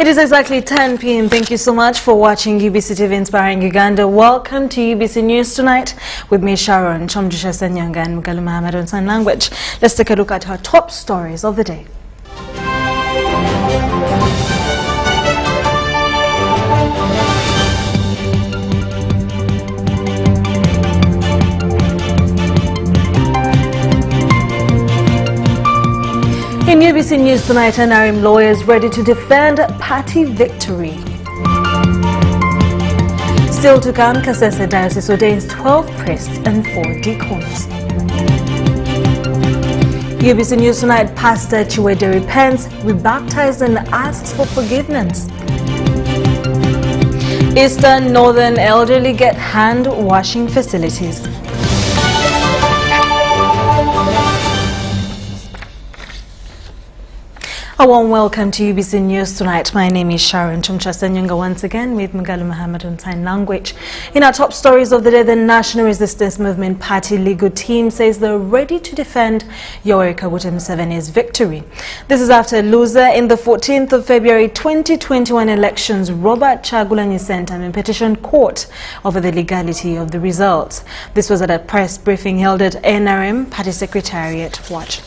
It is exactly 10 p.m. Thank you so much for watching UBC TV Inspiring Uganda. Welcome to UBC News Tonight with me, Sharon, Kyomugisha and Mugalu on sign language. Let's take a look at our top stories of the day. In UBC News Tonight, NRM lawyers ready to defend party victory. Still to come, Kasese Diocese ordains 12 priests and 4 deacons. UBC News Tonight, Pastor Chiwede repents, rebaptized and asks for forgiveness. Eastern Northern elderly get hand washing facilities. A warm welcome to UBC News Tonight. My name is Sharon Kyomugisha once again with Mugalu on sign language. In our top stories of the day, the National Resistance Movement Party legal team says they're ready to defend Yoweri Kaguta Museveni's victory. This is after a loser in the 14th of February 2021 elections, Robert Kyagulanyi, sent him in petition court over the legality of the results. This was at a press briefing held at NRM Party Secretariat. Watch.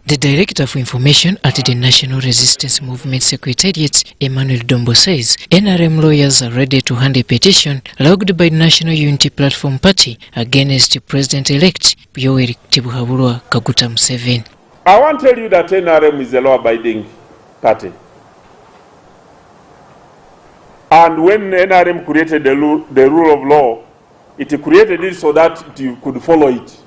The Director for Information at the National Resistance Movement Secretariat, Emmanuel Dombo, says NRM lawyers are ready to hand a petition logged by National Unity Platform Party against President-elect Yoweri Kaguta Museveni. I want to tell you that NRM is a law-abiding party. And when NRM created the rule of law, it created it so that you could follow it.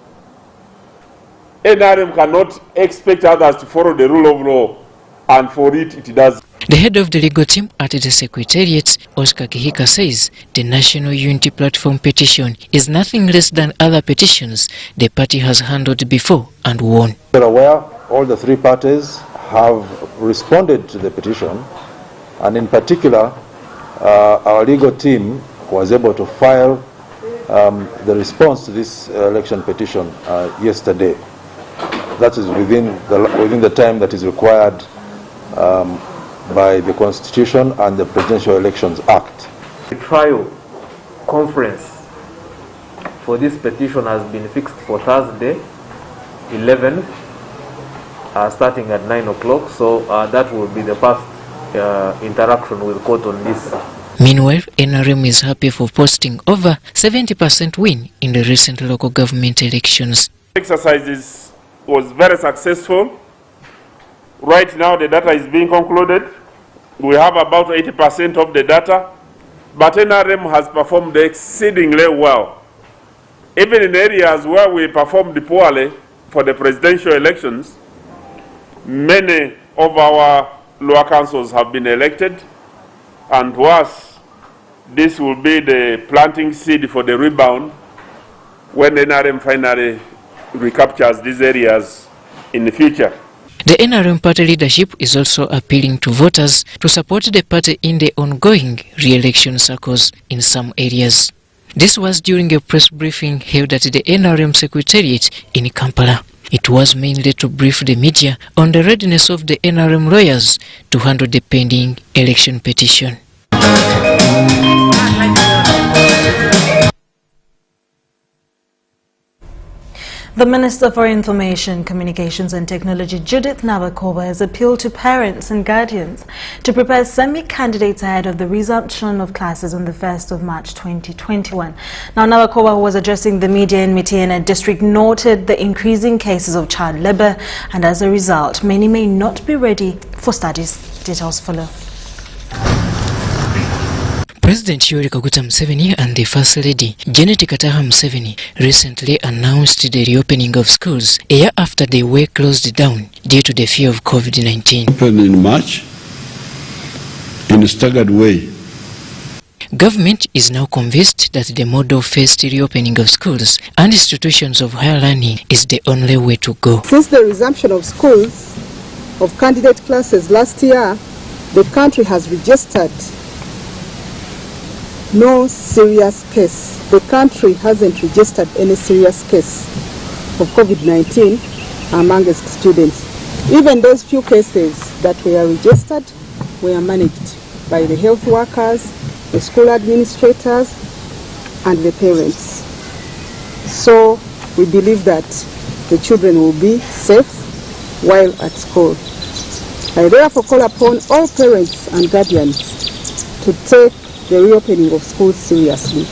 NRM cannot expect others to follow the rule of law, and for it does. The head of the legal team at the Secretariat, Oscar Kihika, says the National Unity Platform petition is nothing less than other petitions the party has handled before and won. You're aware, all the three parties have responded to the petition, and in particular, our legal team was able to file the response to this election petition yesterday. That is within the time that is required by the Constitution and the Presidential Elections Act. The trial conference for this petition has been fixed for Thursday, 11th, starting at 9 o'clock. So that will be the first interaction with the court on this. Meanwhile, NRM is happy for posting over 70% win in the recent local government elections. Exercises was very successful. Right now the data is being concluded. We have about 80% of the data, but NRM has performed exceedingly well. Even in areas where we performed poorly for the presidential elections, many of our lower councils have been elected, and worse, this will be the planting seed for the rebound when NRM finally recaptures these areas in the future. The NRM party leadership is also appealing to voters to support the party in the ongoing re-election circles in some areas. This was during a press briefing held at the NRM Secretariat in Kampala. It was mainly to brief the media on the readiness of the NRM lawyers to handle the pending election petition. The Minister for Information, Communications and Technology, Judith Nabakoba, has appealed to parents and guardians to prepare semi-candidates ahead of the resumption of classes on the 1st of March 2021. Now, Nabakoba, who was addressing the media in Mitiana district, noted the increasing cases of child labor, and as a result, many may not be ready for studies. Details follow. President Yoweri Kaguta Museveni and the First Lady, Janet Kataha Museveni, recently announced the reopening of schools a year after they were closed down due to the fear of COVID-19. Open in March in a staggered way. Government is now convinced that the model phased reopening of schools and institutions of higher learning is the only way to go. Since the resumption of schools, of candidate classes last year, the country has registered no serious case. The country hasn't registered any serious case of COVID-19 among its students. Even those few cases that were registered were managed by the health workers, the school administrators, and the parents. So we believe that the children will be safe while at school. I therefore call upon all parents and guardians to take the reopening of schools seriously.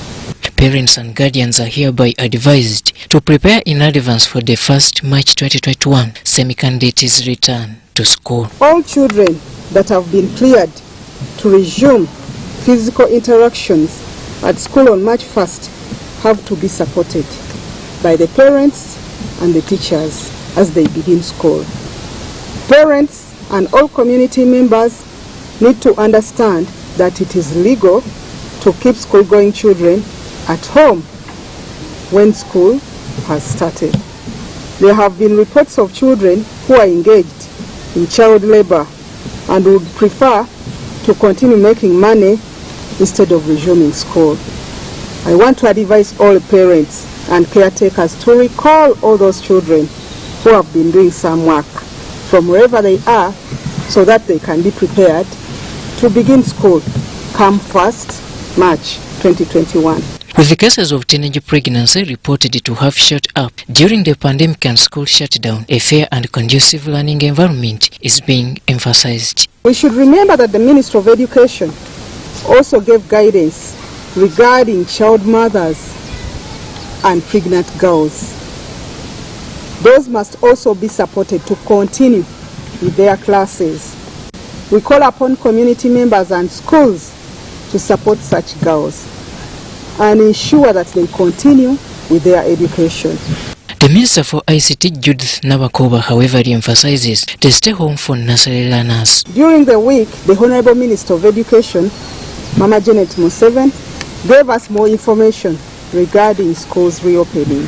Parents and guardians are hereby advised to prepare in advance for the 1st March 2021 semi-candidates return to school. All children that have been cleared to resume physical interactions at school on March 1st have to be supported by the parents and the teachers as they begin school. Parents and all community members need to understand that it is legal to keep school-going children at home when school has started. There have been reports of children who are engaged in child labor and would prefer to continue making money instead of resuming school. I want to advise all parents and caretakers to recall all those children who have been doing some work from wherever they are so that they can be prepared to begin school come 1st March 2021. With the cases of teenage pregnancy reported to have shot up during the pandemic and school shutdown, a fair and conducive learning environment is being emphasized. We should remember that the Ministry of Education also gave guidance regarding child mothers and pregnant girls. Those must also be supported to continue with their classes. We call upon community members and schools to support such girls and ensure that they continue with their education. The Minister for ICT, Judith Nabakoba, however, emphasizes the stay home for nursery learners. During the week, the Honorable Minister of Education, Mama Janet Museveni, gave us more information regarding schools reopening.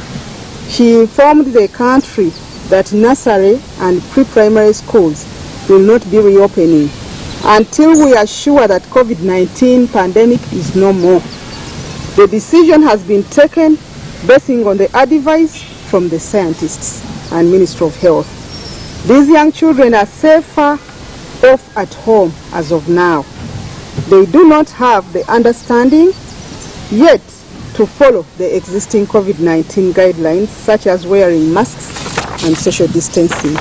She informed the country that nursery and pre-primary schools will not be reopening until we are sure that COVID-19 pandemic is no more. The decision has been taken basing on the advice from the scientists and Ministry of Health. These young children are safer off at home as of now. They do not have the understanding yet to follow the existing COVID-19 guidelines such as wearing masks and social distancing.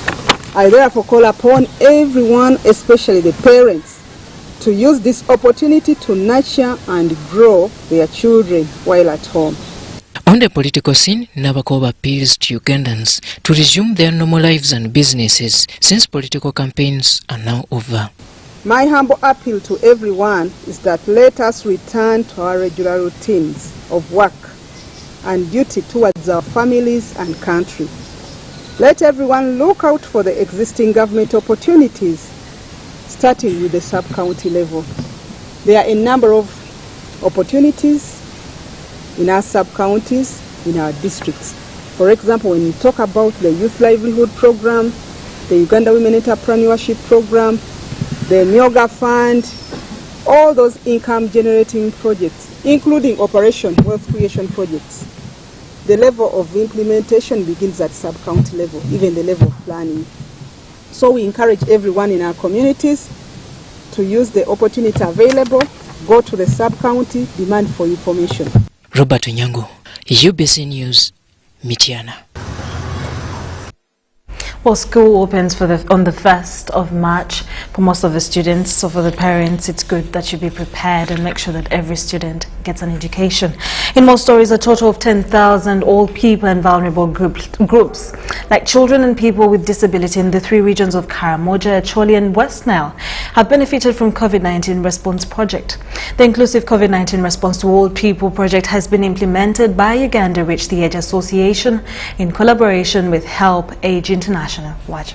I therefore call upon everyone, especially the parents, to use this opportunity to nurture and grow their children while at home. On the political scene, Nabakoba appeals to Ugandans to resume their normal lives and businesses since political campaigns are now over. My humble appeal to everyone is that let us return to our regular routines of work and duty towards our families and country. Let everyone look out for the existing government opportunities, starting with the sub-county level. There are a number of opportunities in our sub-counties, in our districts. For example, when you talk about the Youth Livelihood Program, the Uganda Women Entrepreneurship Program, the Myoga Fund, all those income-generating projects, including Operation Wealth Creation projects, the level of implementation begins at sub-county level, even the level of planning. So we encourage everyone in our communities to use the opportunity available, go to the sub-county, demand for information. Robert Onyango, UBC News, Michiana. Well, school opens on the 1st of March for most of the students. So for the parents, it's good that you be prepared and make sure that every student gets an education. In more stories, a total of 10,000 old people and vulnerable groups, like children and people with disability in the 3 regions of Karamoja, Acholi and West Nile, have benefited from COVID-19 response project. The inclusive COVID-19 response to old people project has been implemented by Uganda Reach the Age Association in collaboration with Help Age International. Watch.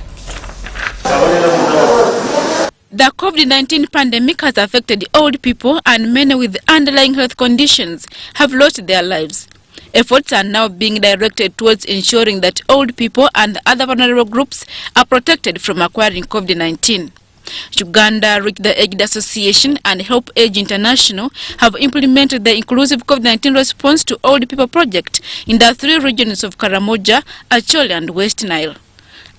The COVID-19 pandemic has affected old people, and many with underlying health conditions have lost their lives. Efforts are now being directed towards ensuring that old people and other vulnerable groups are protected from acquiring COVID-19. Uganda Reach the Age Association and Help Age International have implemented the inclusive COVID-19 response to old people project in the 3 regions of Karamoja, Acholi and West Nile.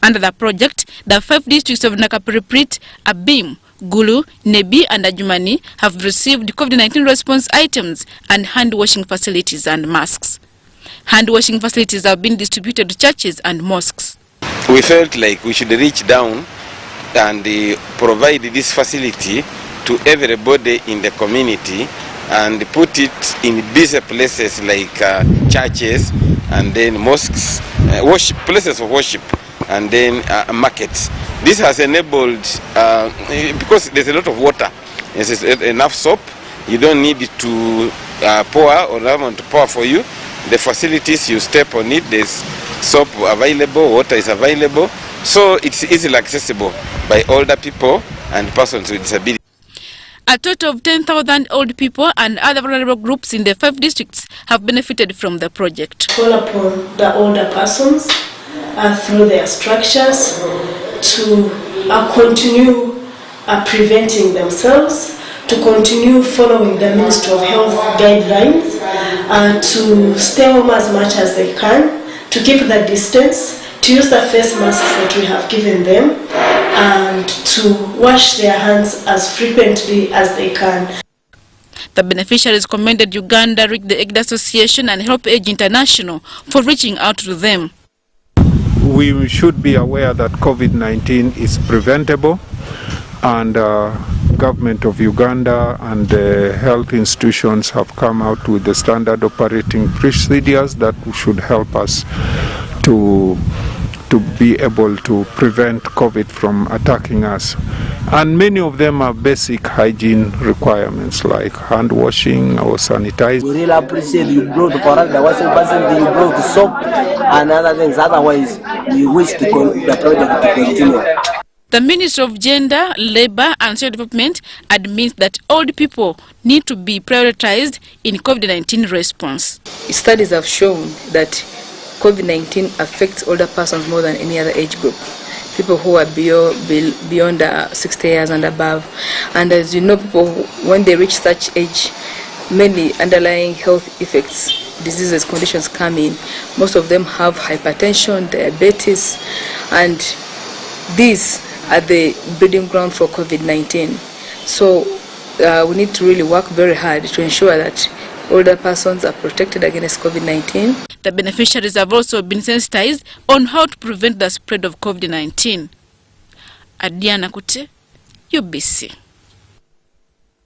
Under the project, the 5 districts of Nakapiriprit, Abim, Gulu, Nebi and Ajumani have received COVID-19 response items and hand-washing facilities and masks. Hand-washing facilities have been distributed to churches and mosques. We felt like we should reach down and provide this facility to everybody in the community and put it in busy places like churches and then mosques, places of worship, and then markets. This has enabled, because there's a lot of water, there's enough soap, you don't need to pour or someone to pour for you. The facilities, you step on it, there's soap available, water is available, so it's easily accessible by older people and persons with disabilities. A total of 10,000 old people and other vulnerable groups in the 5 districts have benefited from the project. Call upon the older persons through their structures to continue preventing themselves, to continue following the Ministry of Health guidelines, to stay home as much as they can, to keep the distance, to use the face masks that we have given them, and to wash their hands as frequently as they can. The beneficiaries commended Uganda, the Aid Association and Help Age International for reaching out to them. We should be aware that COVID-19 is preventable, and government of Uganda and the health institutions have come out with the standard operating procedures that should help us to be able to prevent COVID from attacking us. And many of them are basic hygiene requirements like hand washing or sanitizing. We really appreciate you brought for us the washing facility, you brought the soap and other things. Otherwise, we wish the project to continue. The Ministry of Gender, Labour and Social Development admits that old people need to be prioritized in COVID-19 response. Studies have shown that COVID-19 affects older persons more than any other age group. People who are beyond 60 years and above. And as you know, people, when they reach such age, many underlying health effects, diseases, conditions come in. Most of them have hypertension, diabetes, and these are the breeding ground for COVID-19. So we need to really work very hard to ensure that older persons are protected against COVID-19. The beneficiaries have also been sensitized on how to prevent the spread of COVID-19. Adiana Kuti, UBC.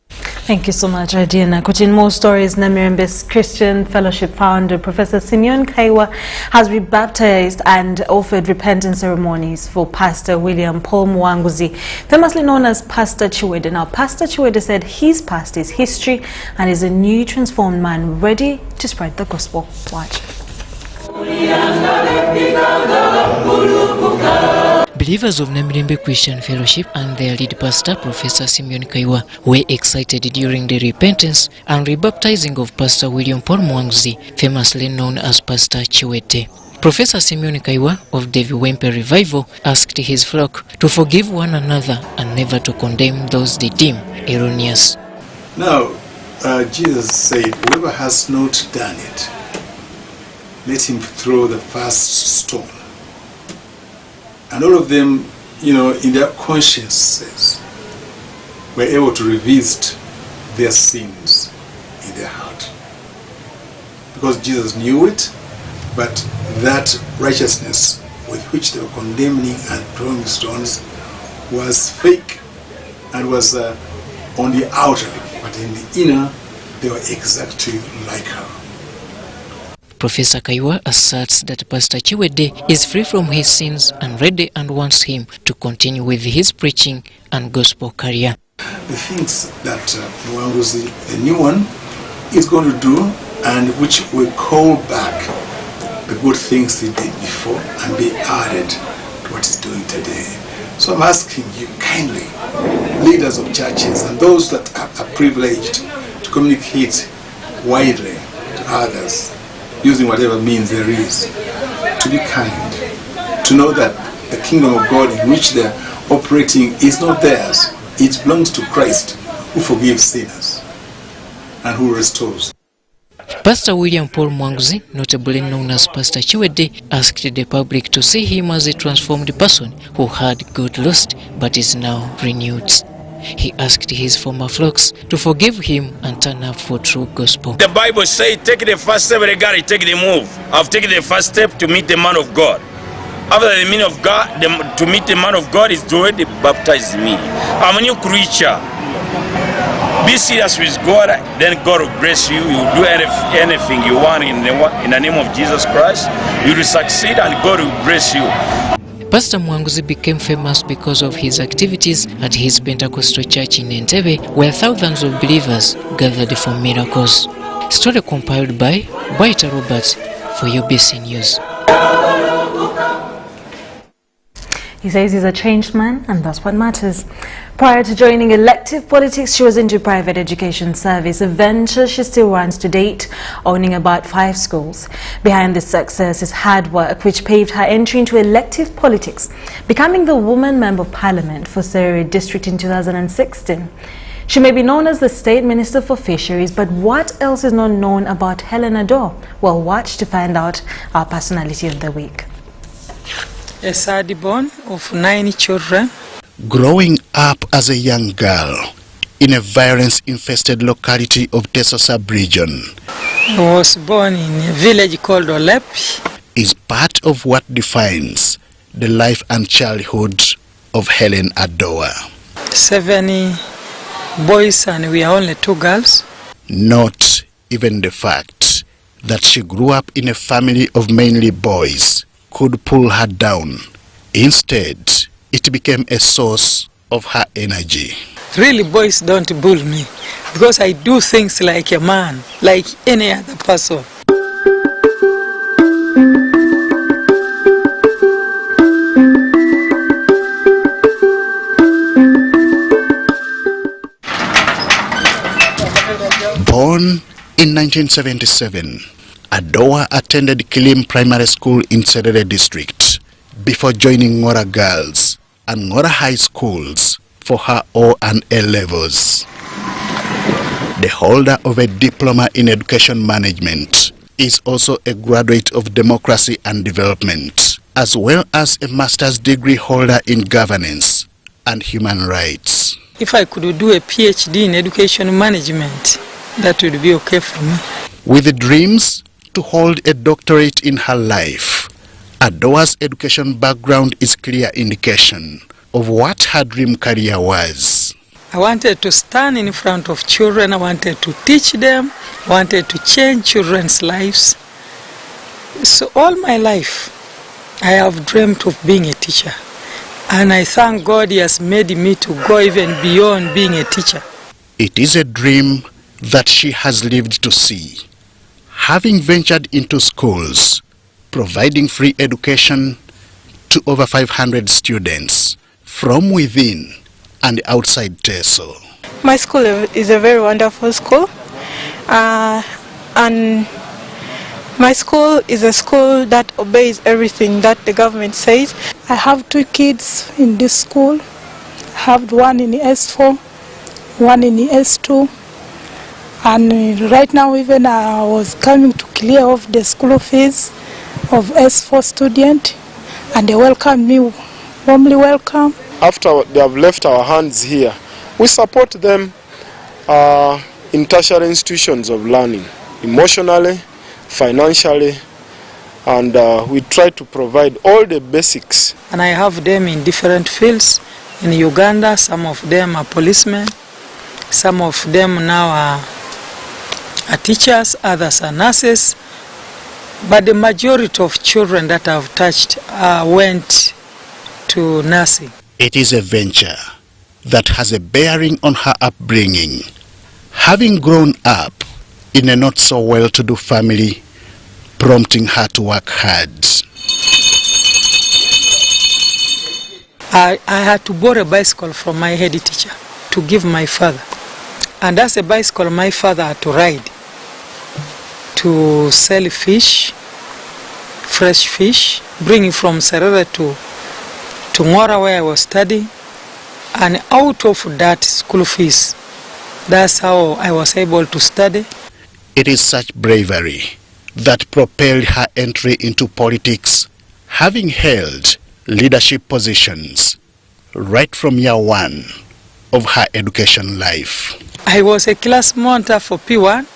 Thank you so much, Adiana. In more stories, Namirembe's Christian Fellowship founder, Professor Simeon Kaiwa, has rebaptized and offered repentance ceremonies for Pastor William Paul Mwanguzi, famously known as Pastor Chiwede. Now, Pastor Chiwede said his past is history and is a new transformed man ready to spread the gospel. Watch. Believers of Namirembe Christian Fellowship and their lead pastor, Professor Simeon Kaiwa, were excited during the repentance and rebaptizing of Pastor William Paul Mwanguzi, famously known as Pastor Chiwede. Professor Simeon Kaiwa of the Viwempe Revival asked his flock to forgive one another and never to condemn those they deem erroneous. Now, Jesus said, whoever has not done it, let him throw the first stone. And all of them, you know, in their consciences, were able to revisit their sins in their heart. Because Jesus knew it, but that righteousness with which they were condemning and throwing stones was fake and was on the outer, but in the inner, they were exactly like her. Professor Kaiwa asserts that Pastor Chiwede is free from his sins and ready and wants him to continue with his preaching and gospel career. The things that Mwanguzi, the new one, is going to do, and which will call back the good things he did before and be added to what he's doing today. So I'm asking you kindly, leaders of churches and those that are privileged to communicate widely to others, using whatever means there is, to be kind, to know that the kingdom of God in which they're operating is not theirs. It belongs to Christ, who forgives sinners and who restores. Pastor William Paul Mwanguzi, notably known as Pastor Chiwede, asked the public to see him as a transformed person who had got lost but is now renewed. He asked his former flocks to forgive him and turn up for true gospel. The Bible says, take the first step, regard, take the move. I've taken the first step to meet the man of God. After the man of God, to meet the man of God is to already baptize me. I'm a new creature. Be serious with God, then God will bless you. You do anything you want in the name of Jesus Christ. You will succeed and God will bless you. Pastor Mwanguzi became famous because of his activities at his Pentecostal church in Entebbe, where thousands of believers gathered for miracles. Story compiled by Waiter Robert for UBC News. He says he's a changed man, and that's what matters. Prior to joining elective politics, she was into private education service, a venture she still runs to date, owning about 5 schools. Behind this success is hard work, which paved her entry into elective politics, becoming the woman member of parliament for Serere district in 2016. She may be known as the State Minister for Fisheries, but what else is not known about Helen Addo? Well, watch to find out our personality of the week. A sad-born of 9 children. Growing up as a young girl in a violence-infested locality of Teso sub-region, I was born in a village called Olepi. Is part of what defines the life and childhood of Helen Addo. 7 boys and we are only 2 girls. Not even the fact that she grew up in a family of mainly boys could pull her down. Instead, it became a source of her energy. Really, boys don't bully me because I do things like a man, like any other person. Born in 1977, Addo attended Kilim Primary School in Serere District before joining Ngora Girls and Ngora High Schools for her O and A levels. The holder of a diploma in education management is also a graduate of democracy and development, as well as a master's degree holder in governance and human rights. If I could do a PhD in education management, that would be okay for me. With dreams to hold a doctorate in her life, Addo's education background is clear indication of what her dream career was. I wanted to stand in front of children, I wanted to teach them, I wanted to change children's lives. So all my life, I have dreamt of being a teacher. And I thank God he has made me to go even beyond being a teacher. It is a dream that she has lived to see, having ventured into schools, providing free education to over 500 students from within and outside Teso. My school is a very wonderful school, and my school is a school that obeys everything that the government says. I have 2 kids in this school. I have one in the S4, one in the S2. And right now even I was coming to clear off the school fees of S4 student, and they welcome me, warmly welcome. After they have left our hands here, we support them in tertiary institutions of learning, emotionally, financially, and we try to provide all the basics. And I have them in different fields. In Uganda, some of them are policemen, some of them now are teachers, others are nurses, but the majority of children that I've touched went to nursing. It is a venture that has a bearing on her upbringing, having grown up in a not so well-to-do family, prompting her to work hard. I had to borrow a bicycle from my head teacher to give my father, and that's a bicycle my father had to ride to sell fish, fresh fish, bringing from Serere to Ngora where I was studying, and out of that school fees, that's how I was able to study. It is such bravery that propelled her entry into politics, having held leadership positions right from year one of her education life. I was a class monitor for P1.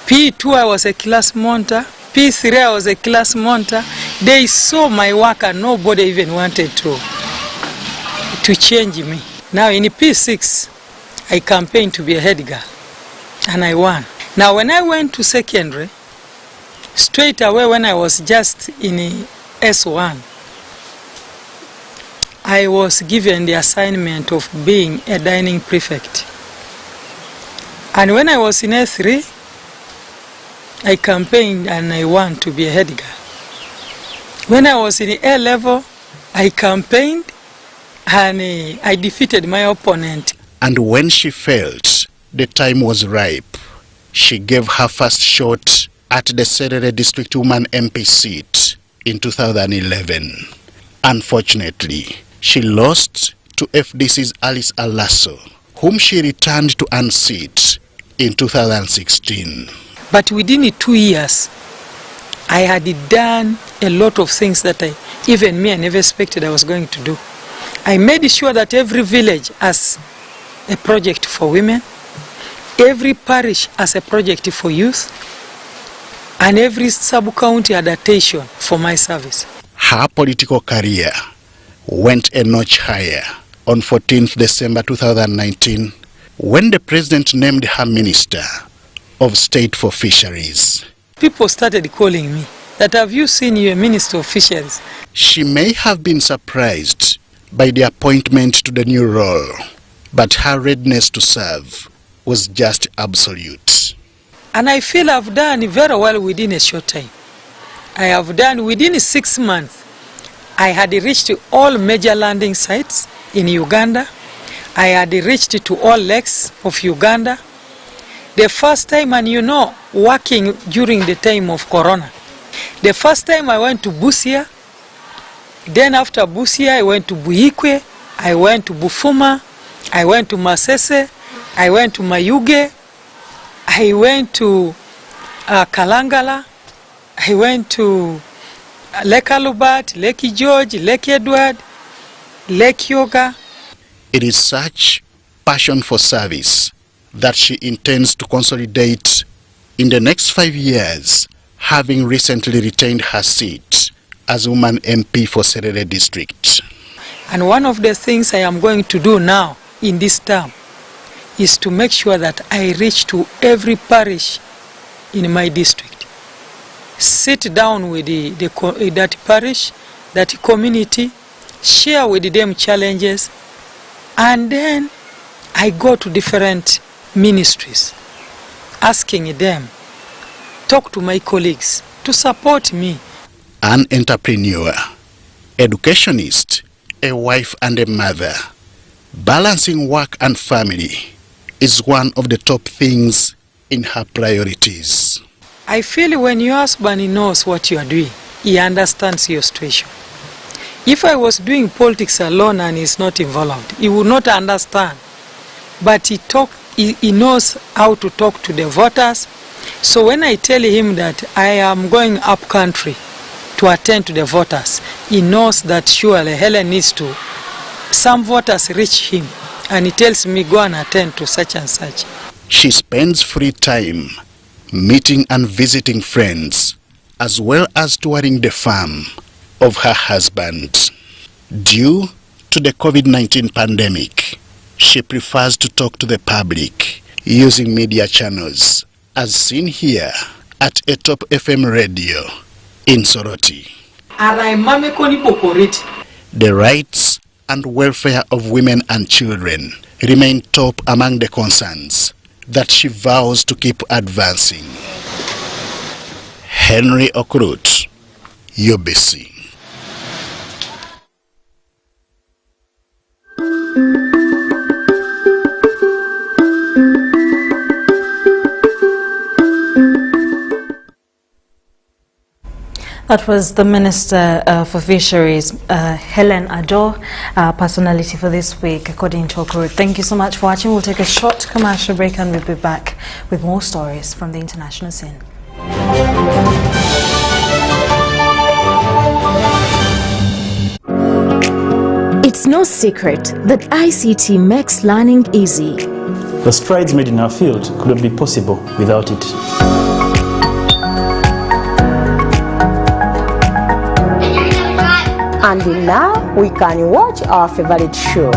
P2 I was a class monitor. P3 I was a class monitor. They saw my work and nobody even wanted to change me. Now in P6 I campaigned to be a head girl and I won. Now when I went to secondary, straight away when I was just in S1, I was given the assignment of being a dining prefect. And when I was in S3, I campaigned and I won to be a head girl. When I was in A level, I campaigned and I defeated my opponent. And when she felt the time was ripe, she gave her first shot at the Serere District Woman MP seat in 2011. Unfortunately, she lost to FDC's Alice Alasso, whom she returned to unseat in 2016. But within 2 years, I had done a lot of things that even me I never expected I was going to do. I made sure that every village has a project for women, every parish has a project for youth, and every sub-county had a station for my service. Her political career went a notch higher on 14th December 2019 when the president named her Minister of State for Fisheries. People started calling me that, have you seen you a Minister of Fisheries? She may have been surprised by the appointment to the new role, but her readiness to serve was just absolute. And I feel I've done very well within a short time. I have done within 6 months. I had reached all major landing sites in Uganda. I had reached to all lakes of Uganda. The first time, and you know, working during the time of Corona. The first time I went to Busia, then after Busia I went to Buikwe, I went to Bufuma, I went to Masese, I went to Mayuge, I went to Kalangala, I went to Lake Alubat, Lake George, Lake Edward, Lake Yoga. It is such passion for service that she intends to consolidate in the next 5 years, having recently retained her seat as Woman MP for Serere District. And one of the things I am going to do now in this term is to make sure that I reach to every parish in my district. Sit down with that parish, that community, share with them challenges, and then I go to different ministries, asking them, talk to my colleagues to support me. An entrepreneur, educationist, a wife and a mother, balancing work and family is one of the top things in her priorities. I feel when your husband knows what you are doing, he understands your situation. If I was doing politics alone and he's not involved, he would not understand. But he knows how to talk to the voters. So when I tell him that I am going up country to attend to the voters, he knows that surely Helen needs to, some voters reach him, and he tells me, go and attend to such and such. She spends free time meeting and visiting friends, as well as touring the farm of her husband. Due to the COVID-19 pandemic, she prefers to talk to the public using media channels, as seen here at a Top FM radio in Soroti. The rights and welfare of women and children remain top among the concerns that she vows to keep advancing. Henry Okrut, UBC. That was the Minister for Fisheries, Helen Ado, personality for this week, according to Okuru. Thank you so much for watching. We'll take a short commercial break and we'll be back with more stories from the international scene. It's no secret that ICT makes learning easy. The strides made in our field couldn't be possible without it. And now we can watch our favorite show.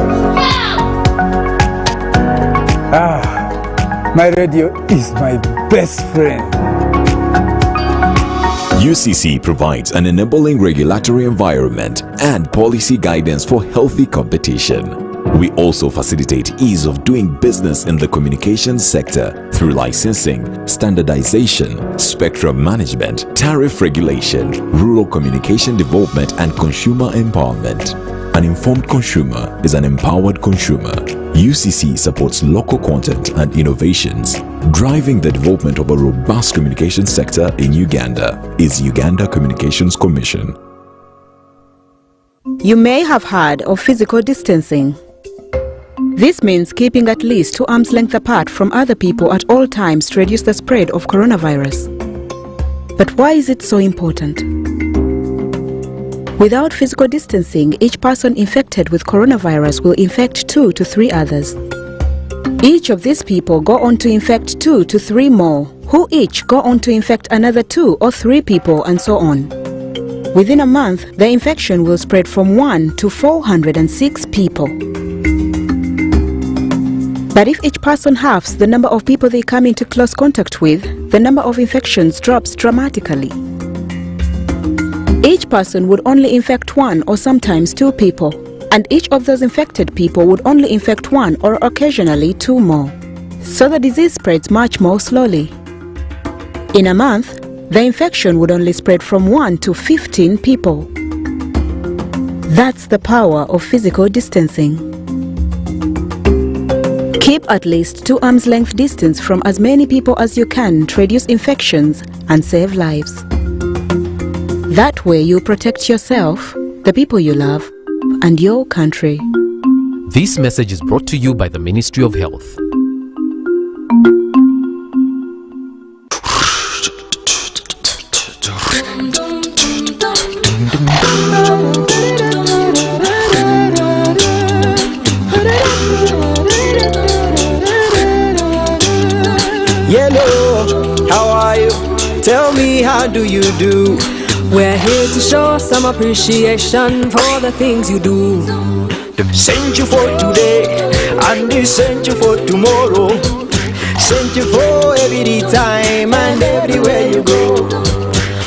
My radio is my best friend. UCC provides an enabling regulatory environment and policy guidance for healthy competition. We also facilitate ease of doing business in the communications sector through licensing, standardization, spectrum management, tariff regulation, rural communication development, and consumer empowerment. An informed consumer is an empowered consumer. UCC supports local content and innovations. Driving the development of a robust communication sector in Uganda is Uganda Communications Commission. You may have heard of physical distancing. This means keeping at least 2 arms length apart from other people at all times to reduce the spread of coronavirus. But why is it so important? Without physical distancing, each person infected with coronavirus will infect 2 to 3 others. Each of these people go on to infect 2 to 3 more, who each go on to infect another 2 or 3 people, and so on. Within a month, the infection will spread from 1 to 406 people. But if each person halves the number of people they come into close contact with, the number of infections drops dramatically. Each person would only infect 1 or sometimes 2 people, and each of those infected people would only infect 1 or occasionally 2 more. So the disease spreads much more slowly. In a month, the infection would only spread from 1 to 15 people. That's the power of physical distancing. Keep at least 2 arms length distance from as many people as you can to reduce infections and save lives. That way you protect yourself, the people you love, and your country. This message is brought to you by the Ministry of Health. Yellow, how are you? Tell me, how do you do? We're here to show some appreciation for the things you do. Sent you for today, and they sent you for tomorrow. Sent you for every time and everywhere you go.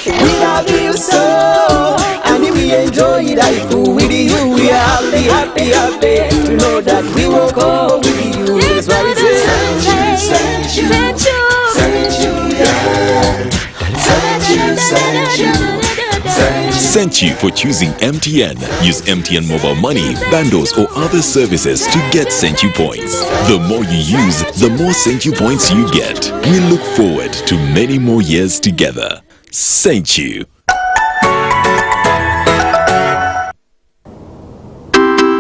We love you so, and we enjoy life with you. We are happy, happy, happy to know that we will go with you. That's why we say sent you, sent you, sent you, yeah. Sent you, sent you. Sent you for choosing MTN. Use MTN mobile money, bundles or other services to get Sent you points. The more you use, the more Sent you points you get. We look forward to many more years together. Sent you.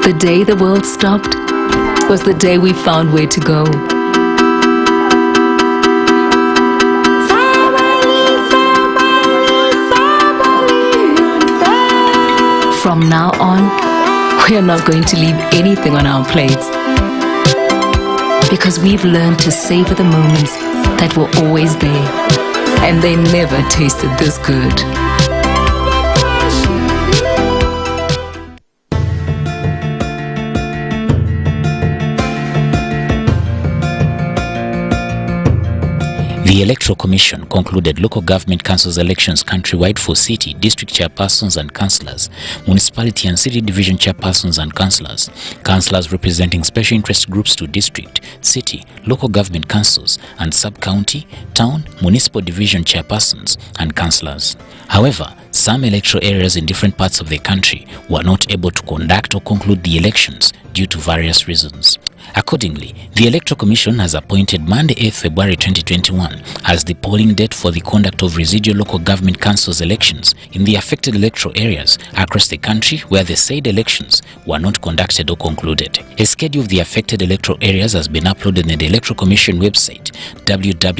The day the world stopped was the day we found where to go. From now on, we are not going to leave anything on our plates, because we've learned to savor the moments that were always there, and they never tasted this good. The Electoral Commission concluded local government councils elections countrywide for city, district chairpersons and councillors, municipality and city division chairpersons and councillors, councillors representing special interest groups to district, city, local government councils and sub-county, town, municipal division chairpersons and councillors. However, some electoral areas in different parts of the country were not able to conduct or conclude the elections due to various reasons. Accordingly, the Electoral Commission has appointed Monday 8 February 2021 as the polling date for the conduct of residual local government councils elections in the affected electoral areas across the country where the said elections were not conducted or concluded. A schedule of the affected electoral areas has been uploaded in the Electoral Commission website www.ec.or.ug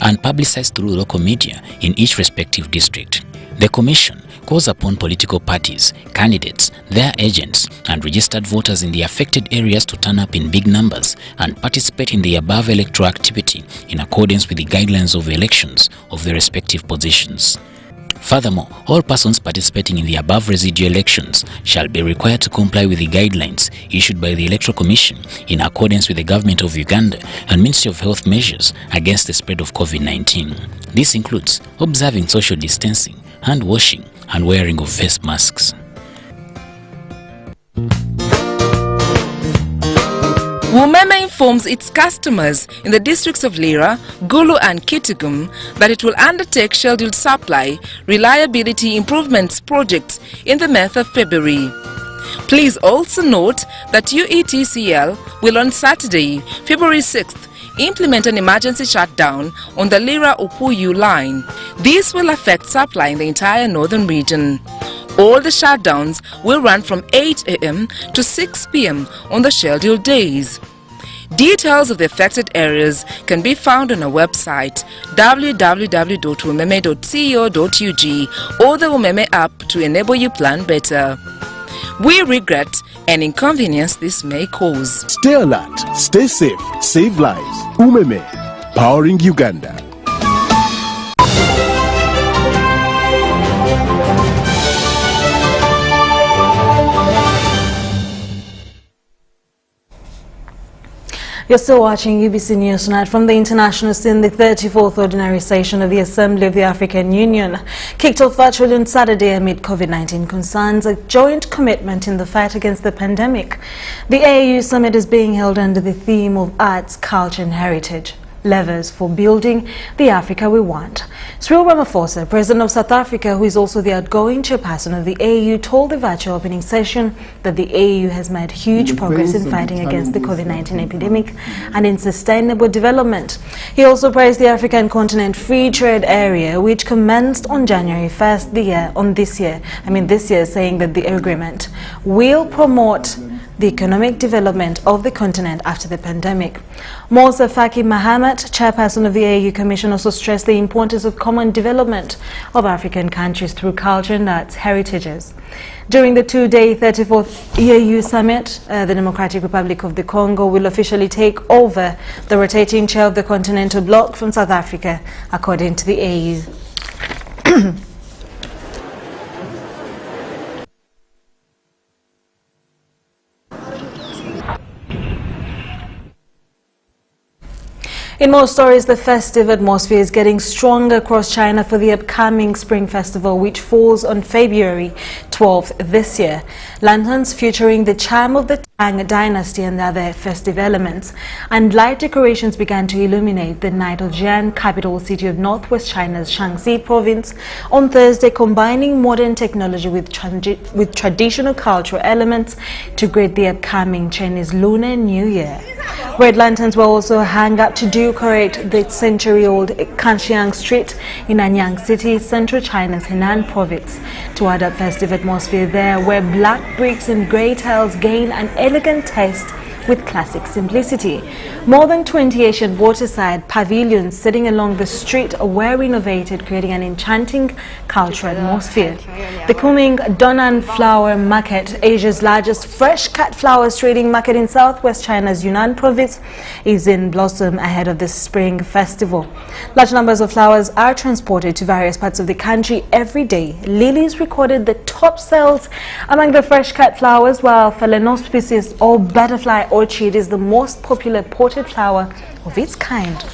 and publicized through local media in each respective district. The Commission calls upon political parties, candidates, their agents, and registered voters in the affected areas to turn up in big numbers and participate in the above electoral activity in accordance with the guidelines of elections of their respective positions. Furthermore, all persons participating in the above residual elections shall be required to comply with the guidelines issued by the Electoral Commission in accordance with the Government of Uganda and Ministry of Health measures against the spread of COVID-19. This includes observing social distancing, hand washing, and wearing of face masks. Umeme informs its customers in the districts of Lira, Gulu and Kitgum that it will undertake scheduled supply reliability improvements projects in the month of February. Please also note that UETCL will on Saturday, February 6th, implement an emergency shutdown on the Lira-Upuyu line. This will affect supply in the entire northern region. All the shutdowns will run from 8 a.m. to 6 p.m. on the scheduled days. Details of the affected areas can be found on our website www.umeme.co.ug or the Umeme app to enable you plan better. We regret any inconvenience this may cause. Stay alert, stay safe, save lives. Umeme, powering Uganda. You're still watching UBC News Tonight. From the international scene, the 34th Ordinary Session of the Assembly of the African Union kicked off virtually on Saturday amid COVID-19 concerns, a joint commitment in the fight against the pandemic. The AU Summit is being held under the theme of Arts, Culture and Heritage. Levers for building the Africa we want. Cyril Ramaphosa, President of South Africa, who is also the outgoing chairperson of the AU, told the virtual opening session that the AU has made huge progress in fighting against the COVID-19 epidemic and in sustainable development. He also praised the African Continent Free Trade Area, which commenced on January 1st this year, saying that the agreement will promote the economic development of the continent after the pandemic. Musa Faki Mahamat, chairperson of the AU Commission, also stressed the importance of common development of African countries through culture and arts heritages. During the two-day 34th AU Summit, the Democratic Republic of the Congo will officially take over the rotating chair of the continental bloc from South Africa, according to the AU. In more stories, the festive atmosphere is getting stronger across China for the upcoming Spring Festival, which falls on February 12th this year. Lanterns featuring the charm of the Tang dynasty and other festive elements, and light decorations began to illuminate the night of Jian, capital city of northwest China's Shaanxi province, on Thursday, combining modern technology with traditional cultural elements to greet the upcoming Chinese Lunar New Year. Red lanterns were also hung up to decorate the century-old Kanxiang Street in Anyang City, central China's Henan province, to add up festive atmosphere there, where black bricks and grey tiles gain an elegant taste with classic simplicity. More than 20 Asian waterside pavilions sitting along the street were renovated, creating an enchanting cultural atmosphere. The Kunming Donan Flower Market, Asia's largest fresh-cut flowers trading market in southwest China's Yunnan province, is in blossom ahead of the Spring Festival. Large numbers of flowers are transported to various parts of the country every day. Lilies recorded the top sales among the fresh-cut flowers, while Phalaenopsis or butterfly orchid is the most popular potted flower of its kind.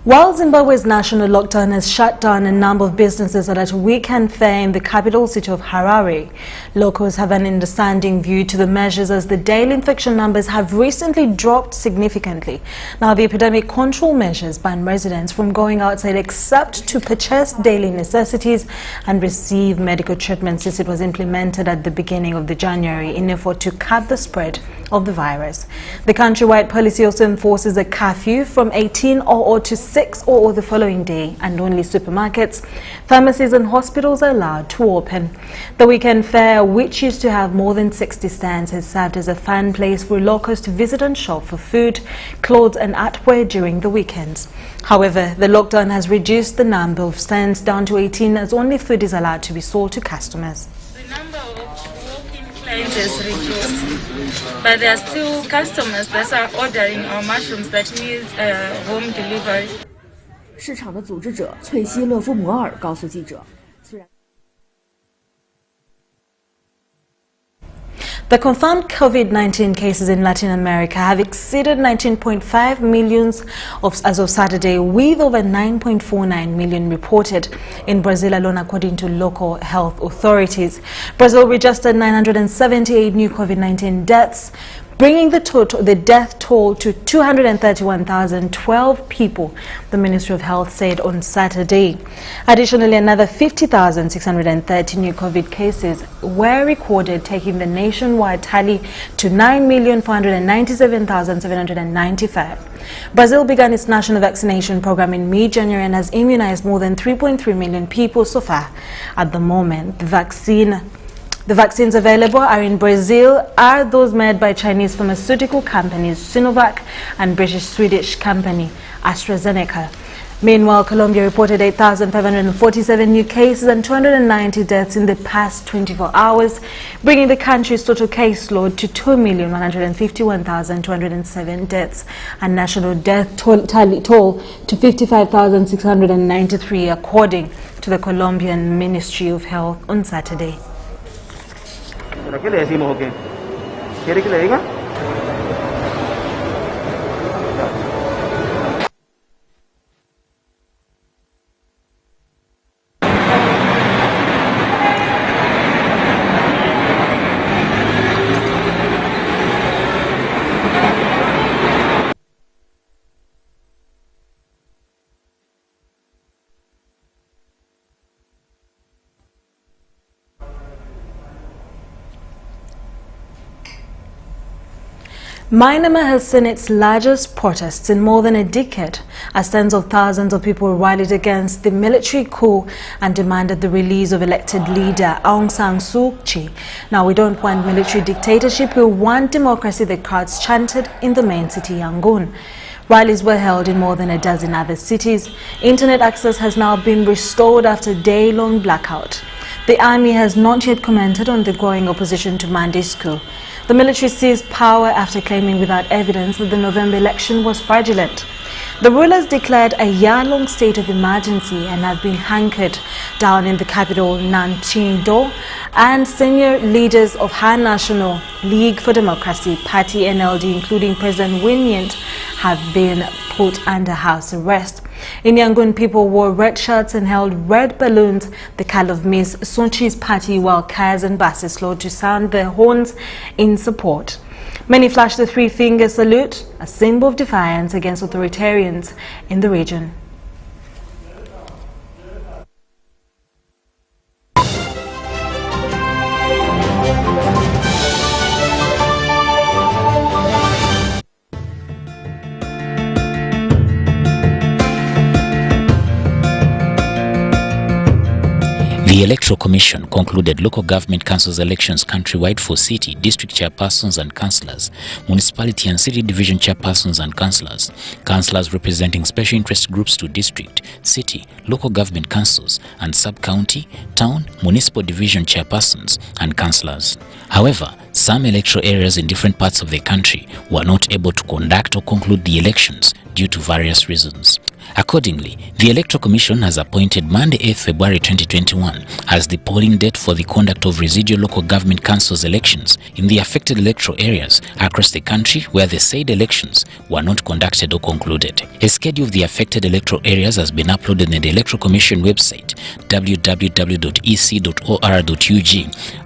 While Zimbabwe's national lockdown has shut down a number of businesses at a weekend fair in the capital city of Harare, locals have an understanding view to the measures as the daily infection numbers have recently dropped significantly. Now, the epidemic control measures ban residents from going outside except to purchase daily necessities and receive medical treatment since it was implemented at the beginning of January in an effort to cut the spread of the virus. The countrywide policy also enforces a curfew from 18:00 to 6:00 the following day, and only supermarkets, pharmacies and hospitals are allowed to open. The weekend fair, which used to have more than 60 stands, has served as a fun place for locals to visit and shop for food, clothes and artwork during the weekends. However, the lockdown has reduced the number of stands down to 18 as only food is allowed to be sold to customers. The number of walk-in clients has reduced, but there are still customers that are ordering our mushrooms that need home delivery. 市场的组织者翠西勒夫摩尔告诉记者，虽然 The confirmed COVID-19 cases in Latin America have exceeded 19.5 million as of Saturday, with over 9.49 million reported in Brazil alone, according to local health authorities. Brazil registered 978 new COVID-19 deaths, bringing the death toll to 231,012 people, the Ministry of Health said on Saturday. Additionally, another 50,630 new COVID cases were recorded, taking the nationwide tally to 9,497,795. Brazil began its national vaccination program in mid-January and has immunized more than 3.3 million people so far. At the moment, the vaccines available are in Brazil are those made by Chinese pharmaceutical companies Sinovac and British-Swedish company AstraZeneca. Meanwhile, Colombia reported 8,547 new cases and 290 deaths in the past 24 hours, bringing the country's total caseload to 2,151,207 deaths and national death toll to 55,693, according to the Colombian Ministry of Health on Saturday. ¿Qué le decimos o qué? ¿Quiere que le diga? Myanmar has seen its largest protests in more than a decade as tens of thousands of people rallied against the military coup and demanded the release of elected leader Aung San Suu Kyi. Now, we don't want military dictatorship, we want democracy, the crowds chanted in the main city, Yangon. Rallies were held in more than a dozen other cities. Internet access has now been restored after a day-long blackout. The army has not yet commented on the growing opposition to Mandi's coup. The military seized power after claiming without evidence that the November election was fraudulent. The rulers declared a year-long state of emergency and have been hunkered down in the capital, Naypyidaw, and senior leaders of Han National League for Democracy Party NLD, including President Win Myint, have been put under house arrest. In Yangon, people wore red shirts and held red balloons, the color of Ms. Suu Kyi's party, while cars and buses slowed to sound their horns in support. Many flashed the three-finger salute, a symbol of defiance against authoritarians in the region. The Electoral Commission concluded local government councils elections countrywide for city, district chairpersons and councillors, municipality and city division chairpersons and councillors, councillors representing special interest groups to district, city, local government councils and sub-county, town, municipal division chairpersons and councillors. However, some electoral areas in different parts of the country were not able to conduct or conclude the elections due to various reasons. Accordingly, the Electoral Commission has appointed Monday 8 February 2021 as the polling date for the conduct of residual local government councils elections in the affected electoral areas across the country where the said elections were not conducted or concluded. A schedule of the affected electoral areas has been uploaded on the Electoral Commission website www.ec.or.ug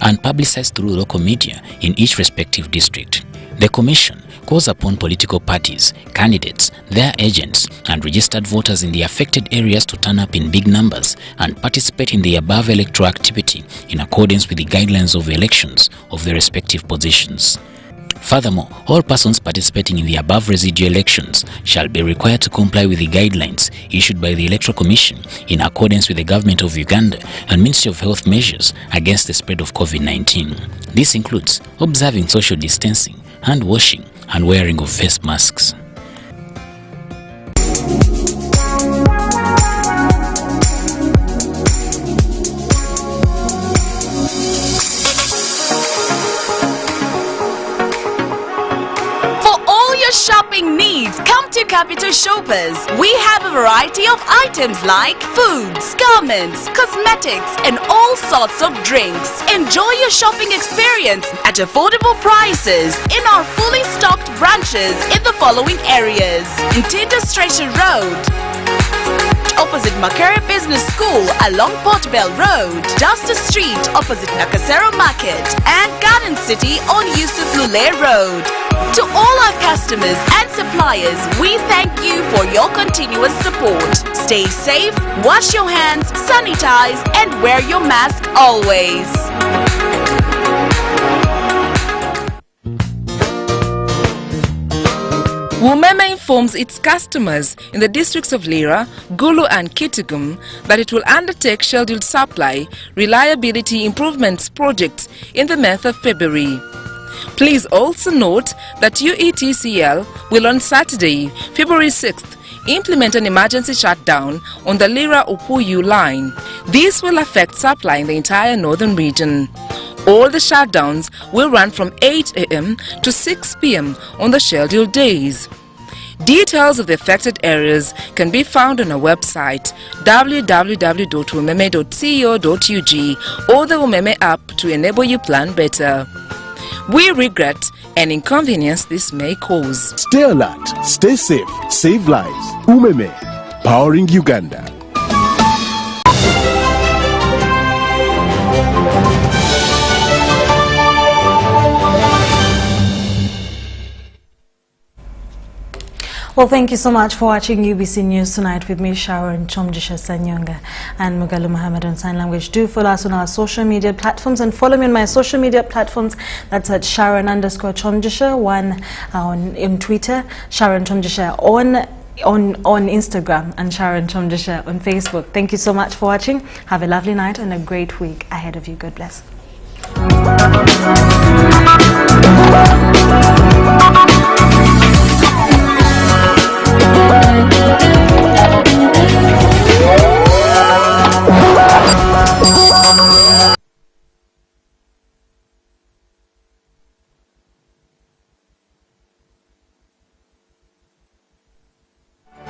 and publicized through local media in each respective district. The Commission calls upon political parties, candidates, their agents, and registered voters in the affected areas to turn up in big numbers and participate in the above electoral activity in accordance with the guidelines of elections of their respective positions. Furthermore, all persons participating in the above residual elections shall be required to comply with the guidelines issued by the Electoral Commission in accordance with the Government of Uganda and Ministry of Health measures against the spread of COVID-19. This includes observing social distancing, hand washing, and wearing of face masks. Shopping needs, come to Capital Shoppers. We have a variety of items like foods, garments, cosmetics, and all sorts of drinks. Enjoy your shopping experience at affordable prices in our fully stocked branches in the following areas: Ntinda Station Road, opposite Makere Business School along Port Bell Road, Duster Street opposite Nakasero Market, and Garden City on Yusuf Lule Road. To all our customers and suppliers, we thank you for your continuous support. Stay safe, wash your hands, sanitize, and wear your mask always. Umeme informs its customers in the districts of Lira, Gulu and Kitgum that it will undertake scheduled supply reliability improvements projects in the month of February. Please also note that UETCL will on Saturday, February 6th, implement an emergency shutdown on the Lira-Upuyu line. This will affect supply in the entire northern region. All the shutdowns will run from 8 a.m. to 6 p.m. on the scheduled days. Details of the affected areas can be found on our website www.umeme.co.ug or the Umeme app to enable you plan better. We regret any inconvenience this may cause. Stay alert, stay safe, save lives. Umeme, powering Uganda. Well, thank you so much for watching UBC News Tonight with me, Sharon, Kyomugisha and Mugalu Muhammad on Sign Language. Do follow us on our social media platforms and follow me on my social media platforms. That's at Sharon_Kyomugisha, one on Twitter, Sharon Kyomugisha on Instagram, and Sharon Kyomugisha on Facebook. Thank you so much for watching. Have a lovely night and a great week ahead of you. God bless.